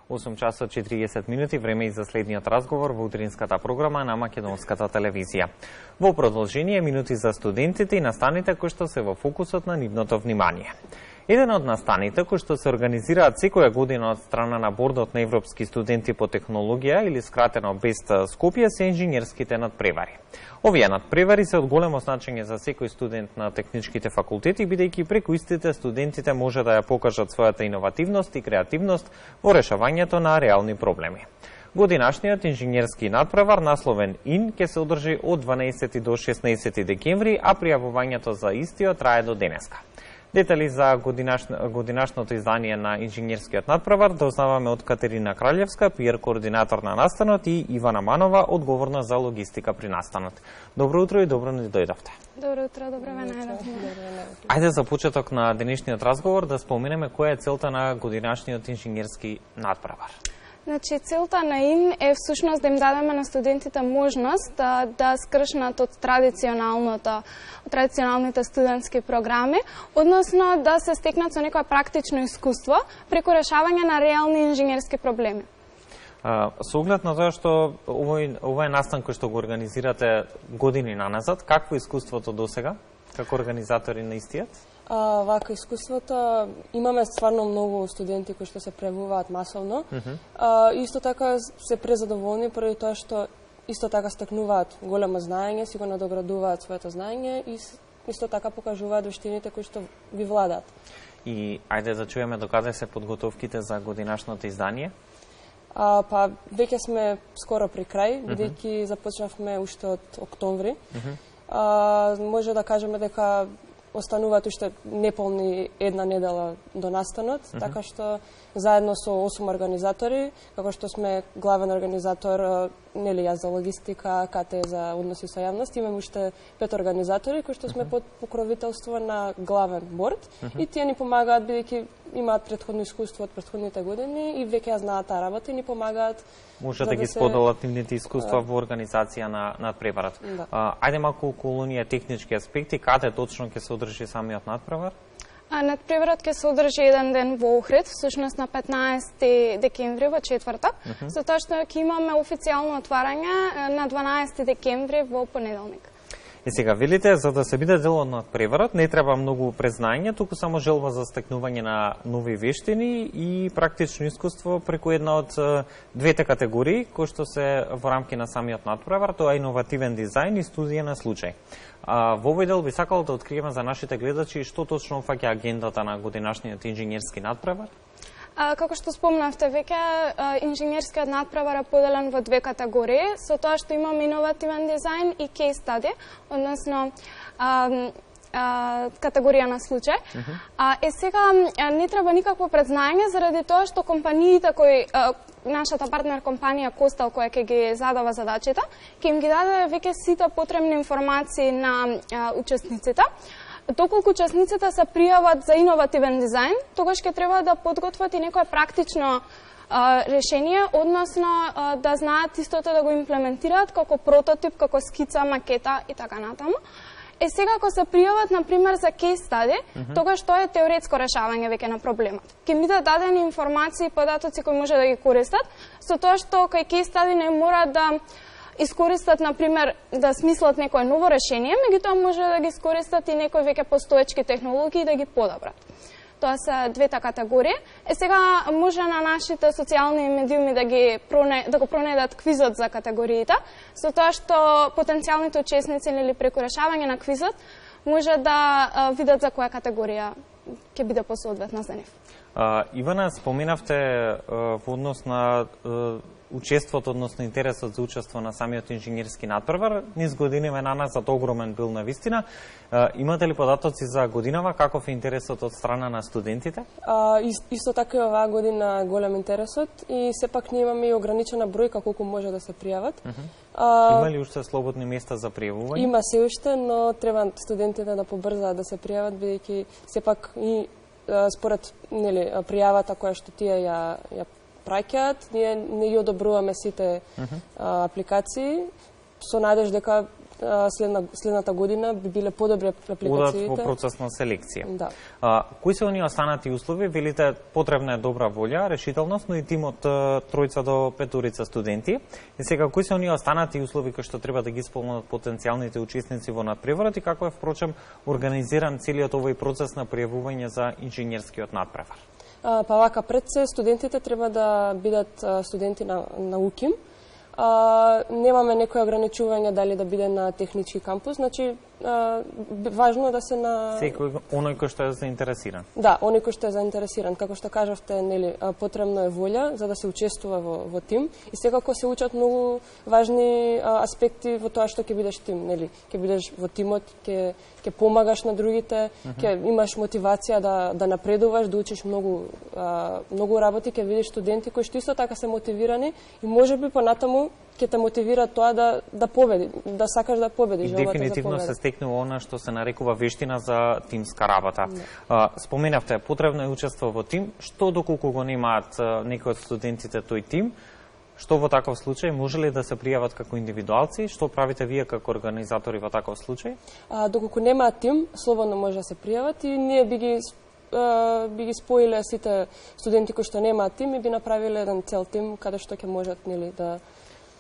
8 часот 40 минути, време и за следниот разговор во утринската програма на Македонската телевизија. Во продолжение минути за студентите и настаните кои што се во фокусот на нивното внимание. Еден од настаните кои што се организираат секоја година од страна на Бордот на европски студенти по технологија или скратено БЕСТ Скопје се инженерските надпревари. Овие надпревари се од големо значење за секој студент на техничките факултети, бидејќи преку истите студентите може да ја покажат својата иновативност и креативност во решавањето на реални проблеми. Годинашниот инженерски надпревар насловен ИН ќе се одржи од 12 до 16 декември, а пријавувањето за истиот трае до денеска. Детали за годинашното издание на инженерскиот надпревар дознаваме од Катерина Краљевска, PR координатор на настанот, и Ивана Манова, одговорна за логистика при настанот. Добро утро и добро ни дојдовте. Добро утро, добро ве најдовме. Ајде за почеток на денешниот разговор да споменеме која е целта на годинашниот инженерски надпревар. Значи, целта на ИН е всушност да им дадеме на студентите можност да скршнат од традиционалните студентски програми, односно да се стекнат со некое практично искуство преку решавање на реални инженерски проблеми. Со оглед на тоа што ова е настан кој што го организирате години наназад, какво искуството досега како организатори на истиот? Вака искуството, имаме стварно многу студенти кои што се превуваат масовно. Исто така се презадоволни поради тоа што исто така стекнуваат големо знаење, си го надоградуваат своето знаење и исто така покажуваат вештините кои што ви владаат. И ајде да чуеме докаде се подготовките за годинашното издание? Па веќе сме скоро при крај, бидејќи започнавме уште од октомври. Може да кажеме дека остануваат уште неполни една недела до настанот, така што заедно со 8 организатори, како што сме главен организатор, нели јас за логистика, КТ за односи со јавност, имаме уште 5 организатори кои што сме под покровителство на главен борд и тие ни помагаат бидејќи имаат претходно искуство од претходните години и веќе ја знаат таа работа и ни помагаат. Може да ги споделат нивните искуства во организација на надпреварот. Ајде малку околу оние технички аспекти, каде точно ќе се одржи самиот надпревар? Надпреварот ќе се одржи еден ден во Охрид, всушност на 15 декември во четвртак, за тоа што ќе имаме официјално отварање на 12 декември во понеделник. И сега, велите, за да се биде дел од надпреварот, не треба многу презнање, туку само желба за стекнување на нови вештини и практично искуство преку една од двете категории, кои што се во рамки на самиот надпревар, тоа е иновативен дизајн и студија на случај. Во овој дел би сакал да откриеме за нашите гледачи што точно фаќа агендата на годинашниот инженерски надпревар. Како што спомнавте веќе, инженерскиот надпревар е поделен во две категории, со тоа што имаме иновативен дизајн и кейс стади, односно категорија на случај. Сега не треба никакво предзнање заради тоа што компаниите кои нашата партнер компанија Костал која ќе ги задава задачите, ќе им ги даде веќе сите потребни информации на учесниците. Доколку учесниците се пријават за иновативен дизајн, тогаш ќе треба да подготват и некое практично решение, односно да знаат истото да го имплементираат како прототип, како скица, макета и така натаму. Сега ако се пријават, например, за кейс стади, тогаш тоа е теоретско решавање веќе на проблемот. Ќе им бидат дадени информации и податоци кои може да ги користат, со тоа што кај кейс стади не мора да искористат, например, да смислат некое ново решение, меѓутоа може да ги искористат и некои веќе постоечки технологии да ги подобрат. Тоа се двете категории. Сега може на нашите социјални медиуми да го пронедат квизот за категориите, со тоа што потенцијалните учесници или преку решавање на квизот може да видат за која категорија ќе биде посоодветна за нив. Ивана, споменавте во однос на учеството, односно интересот за учество на самиот инженерски надпревар. Низ годиниве наназад огромен бил на вистина. Имате ли податоци за годинава, каков е интересот од страна на студентите? Исто така и оваа година голем интересот и сепак ние имаме и ограничена бројка колку може да се пријават. Има ли уште слободни места за пријавување? Има се уште, но треба студентите да побрзаат да се пријават, бидејќи сепак и според пријавата која што тие ја праќаат, ние не ја одобруваме сите апликации, со надеж дека следната година би биле подобри апликациите. Удат во процес на селекција. Да. Кои се оние останати услови? Велите потребна е добра волја, решителност, но и тим од 3 до 5 студенти. И сега, кои се оние останати услови кои што треба да ги исполнат потенцијалните учесници во надпреварот и како е впрочем организиран целиот овој процес на пријавување за инженерскиот надпревар? Па вака, пред се студентите треба да бидат студенти на УКИМ. Немаме некои ограничување дали да биде на технички кампус, значи важно е да се на секој оној кој што е заинтересиран. Да, оној кој што е заинтересиран, како што кажавте, нели, потребно е волја за да се учествува во тим и секако се учат многу важни аспекти во тоа што ќе бидеш тим, нели, ќе бидеш во тимот, ќе помагаш на другите, ќе имаш мотивација да напредуваш, да учиш многу работи, ќе видиш студенти кои што исто така се мотивирани и можеби понатаму ќе те мотивира тоа да победи, да сакаш да победиш. И дефинитивно се стекнува она што се нарекува вештина за тимска работа. Споменавте, потребно е учество во тим. Што доколку го немаат некои од студентите тој тим, што во таков случај може ли да се пријават како индивидуалци? Што правите вие како организатори во таков случај? Доколку немаат тим, слободно може да се пријават и ние би ги споиле сите студенти кои што немаат тим и би направиле еден цел тим каде што ќе можат, нели, да.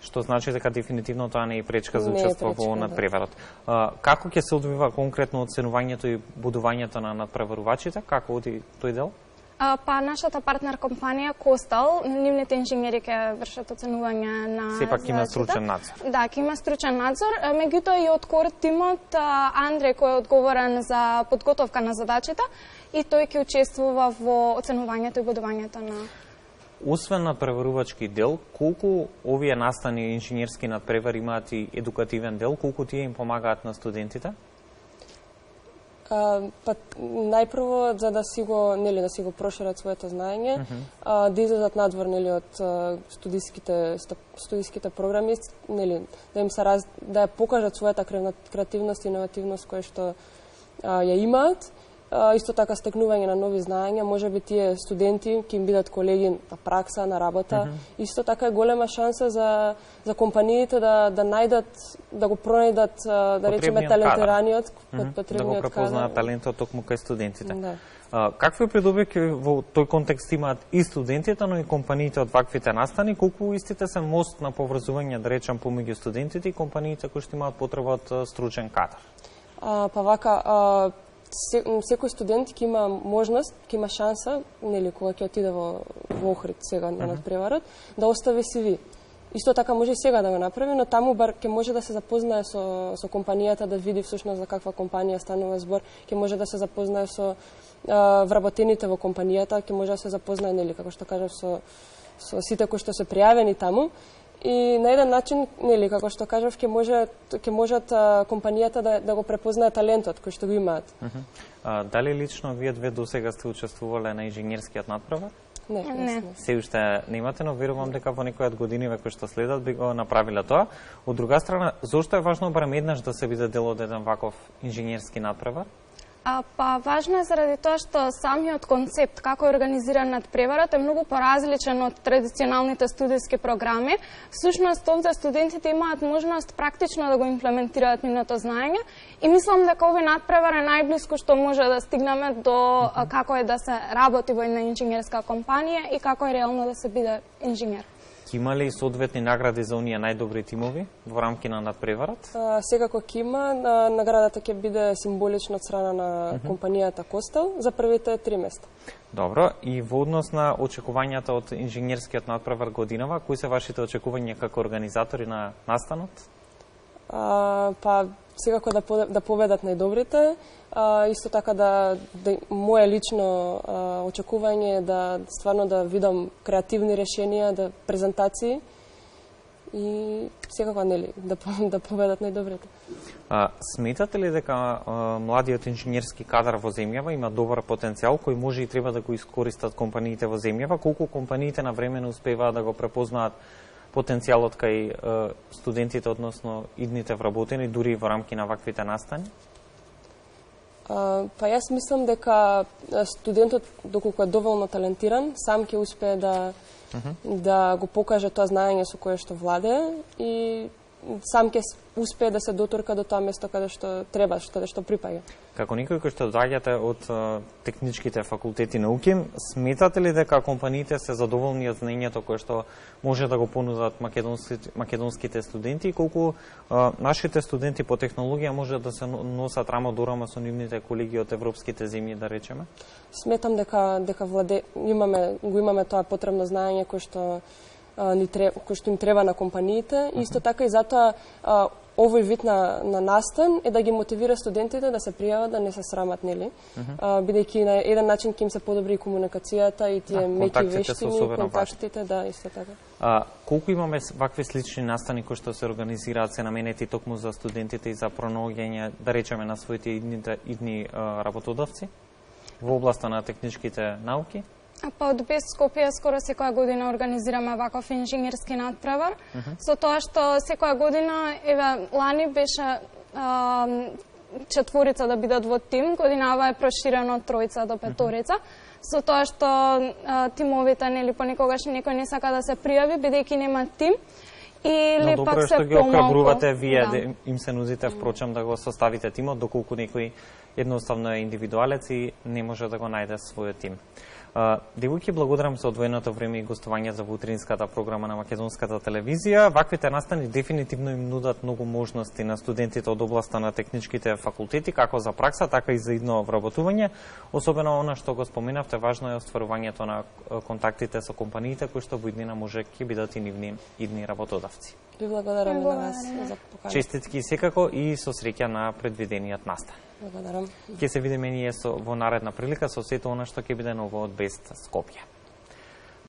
Што значи дека дефинитивно тоа не е пречка за учество во надпреварот. Како ќе се одвива конкретно оценувањето и будувањето на надпреварувачите? Како оди тој дел? Па нашата партнер компанија Костал, нивните инженери ќе вршат оценување на сепак има стручен надзор. Да, ќе има стручен надзор, меѓутоа и од кор тимот Андре кој е одговорен за подготовка на задачите и тој ќе учествува во оценувањето и будувањето на. Освен надпреварувачки дел, колку овие настани инженерски надпревари имаат и едукативен дел, колку тие им помагаат на студентите? Па најпрво за да си го прошират своето знаење, да излезат надвор, нели, од студиските програми, нели, да им се да ја покажат својата креативност и иновативност која што ја имаат. Исто така стекнување на нови знаења, можеби тие студенти ќе им бидат колеги на пракса, на работа. Исто така е голема шанса за компаниите да најдат, да го пронајдат, да речеме, талентираниот, потребниот кадар. Да го препознаат талентот токму кај студентите. Да. Какви придобивки во тој контекст имаат и студентите, но и компаниите од ваквите настани, колку истите се мост на поврзување, да речам, помеѓу студентите и компаниите кои што имаат потреба од стручен кадар? Па вака, секој студент ќе има можност, ќе има шанса, нели, кога ќе отиде во Охрид сега на надпреварот, да остави CV. Исто така може и сега да го направи, но таму бар ќе може да се запознае со компанијата, да види всушност за каква компанија станува збор, ќе може да се запознае со вработените во компанијата, ќе може да се запознае, нели, како што кажав, со сите кои што се пријавени таму. И на еден начин, нели, како што кажав, ќе можат компанијата да го препознае талентот кој што го имаат. Дали лично вие две досега сте учествувале на инженерскиот надпревар? Не. Се уште немате, но верувам дека во некои од годиниве кои што следат би го направиле тоа. Од друга страна, зошто е важно барем еднаш да се биде дел од еден ваков инженерски надпревар? Па важно е заради тоа што самиот концепт како е организиран надпреварот е многу поразличен од традиционалните студиски програми. Всушност овде студентите имаат можност практично да го имплементираат нивното знаење и мислам дека овој надпревар е најблиско што може да стигнеме до како е да се работи во една инженерска компанија и како е реално да се биде инженер. Има ли соодветни награди за оние најдобри тимови во рамки на надпреварот? Секако ќе има. Наградата ќе биде символична од страна на компанијата Костел за првите 3 места. Добро, и во однос на очекувањата од инженерскиот надпревар годинава, кои се вашите очекувања како организатори на настанот? Па секако да победат најдобрите. Исто така моje лично очекување е да стварно да видам креативни решенија, да презентации и секако, нели, да победат најдобрите. Сметате ли дека младиот инженерски кадар во земјава има добар потенцијал кој може и треба да го искористат компаниите во земјава? Колку компаниите навремено успеваат да го препознаат потенцијалот кај студентите, односно идните вработени, дури во рамки на ваквите настани? Па јас мислам дека студентот, доколку е доволно талентиран, сам ќе успее да го покаже тоа знаење со кое што владее и сам ќе успее да се дотурка до тоа место каде што треба, каде што припаѓа. Како некој кој што доаѓате од техничките факултети науки, сметате ли дека компаниите се задоволни од знаењето кое што може да го понудат македонските студенти и колку нашите студенти по технологија може да се носат рамо до рамо со нивните колеги од европските земји, да речеме? Сметам дека го имаме тоа потребно знаење кое што им треба на компаниите. Исто така и затоа овој вид на настан е да ги мотивира студентите да се пријават, да не се срамат, нели? Бидејќи на еден начин ќе им се подобри комуникацијата и тие меки вештини, контактите, да, исто така. Колку имаме вакви слични настани кои што се организираат, се наменети токму за студентите и за пронаоѓање, да речеме, на своите идни работодавци во областа на техничките науки? Па од БЕС Скопје скоро секоја година организираме ваков инженерски надпревар, со тоа што секоја година, еве, лани беше 4 да бидат во тим, годинава е проширено од 3 до 5, со тоа што тимовите, нели, понекогаш некој не сака да се пријави, бидејќи нема тим, или пак се помалку. Но добро што ги охрабрувате вие, да им се нудите, впрочем, да го составите тимот, доколку некој едноставно е индивидуалец и не може да го најде својот тим. Девојки, благодарам за одвоеното време и гостување за утринската програма на Македонската телевизија. Ваквите настани дефинитивно им нудат многу можности на студентите од областа на техничките факултети, како за пракса, така и за идно вработување. Особено она што го споменавте, важно е остварувањето на контактите со компаниите кои што во иднина може ќе бидат и нивни идни работодавци. Ви благодарам на вас за поканата. Честитки секако и со среќа на предвидениот настан. Благодарам. Ќе се видиме ние во наредна прилика со сето она што ќе биде ново од БЕС Скопје.